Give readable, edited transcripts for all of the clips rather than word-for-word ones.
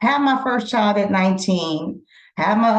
Had my first child at 19, had my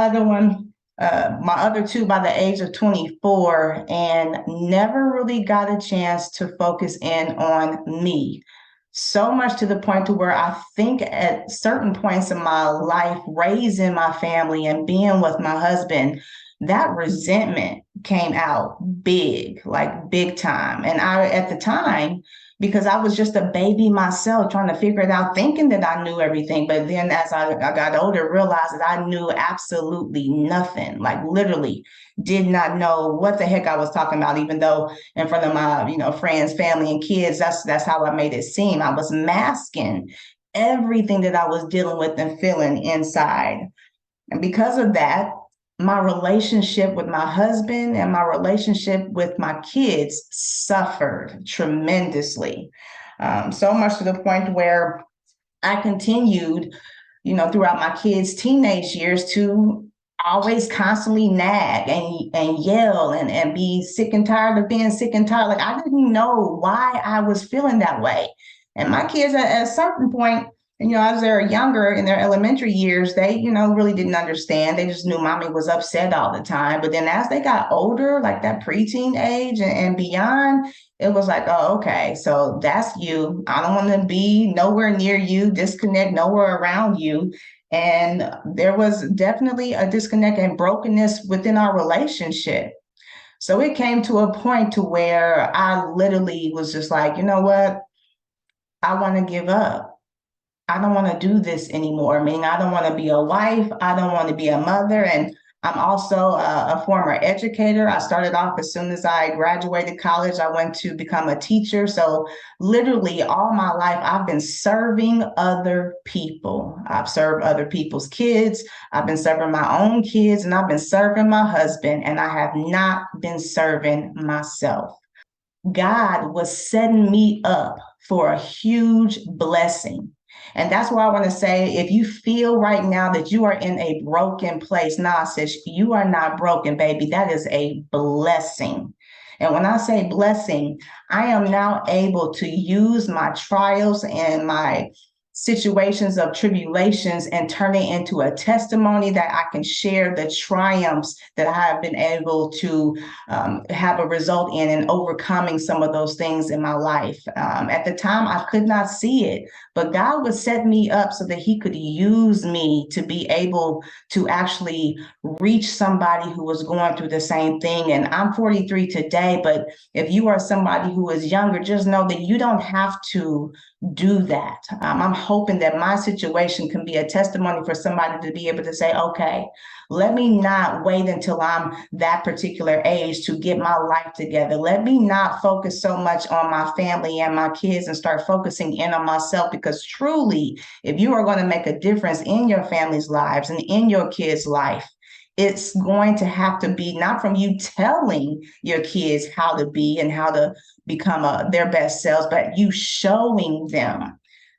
other two by the age of 24, and never really got a chance to focus in on me. So much to the point to where I think at certain points in my life, raising my family and being with my husband, that resentment came out big, like big time. And I, at the time, because I was just a baby myself trying to figure it out, thinking that I knew everything. But then as I got older, realized that I knew absolutely nothing, like literally did not know what the heck I was talking about, even though in front of my, friends, family, and kids, that's how I made it seem. I was masking everything that I was dealing with and feeling inside. And because of that, my relationship with my husband and my relationship with my kids suffered tremendously. So much to the point where I continued, throughout my kids' teenage years to always constantly nag and yell and be sick and tired of being sick and tired. Like I didn't know why I was feeling that way. And my kids at a certain point, as they're younger in their elementary years, they, really didn't understand. They just knew mommy was upset all the time. But then as they got older, like that preteen age and beyond, it was like, oh, okay, so that's you. I don't want to be nowhere near you, disconnect nowhere around you. And there was definitely a disconnect and brokenness within our relationship. So it came to a point to where I literally was just like, you know what? I want to give up. I don't want to do this anymore. I mean, I don't want to be a wife. I don't want to be a mother. And I'm also a former educator. I started off as soon as I graduated college, I went to become a teacher. So literally all my life, I've been serving other people. I've served other people's kids. I've been serving my own kids, and I've been serving my husband, and I have not been serving myself. God was setting me up for a huge blessing. And that's why I want to say, if you feel right now that you are in a broken place, nah, sis, you are not broken, baby. That is a blessing. And when I say blessing, I am now able to use my trials and my situations of tribulations and turn it into a testimony that I can share the triumphs that I have been able to have a result in overcoming some of those things in my life. At the time, I could not see it, but God would set me up so that He could use me to be able to actually reach somebody who was going through the same thing. And I'm 43 today, but if you are somebody who is younger, just know that you don't have to do that. I'm hoping that my situation can be a testimony for somebody to be able to say, okay, let me not wait until I'm that particular age to get my life together. Let me not focus so much on my family and my kids and start focusing in on myself, because truly, if you are going to make a difference in your family's lives and in your kids' life, it's going to have to be not from you telling your kids how to be and how to become their best selves, but you showing them.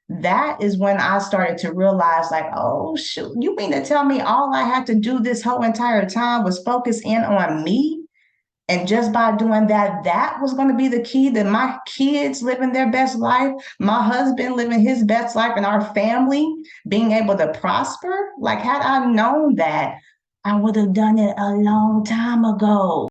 That is when I started to realize, like, oh, shoot, you mean to tell me all I had to do this whole entire time was focus in on me? And just by doing that, that was going to be the key that my kids living their best life, my husband living his best life, and our family being able to prosper. Like, had I known that, I would have done it a long time ago.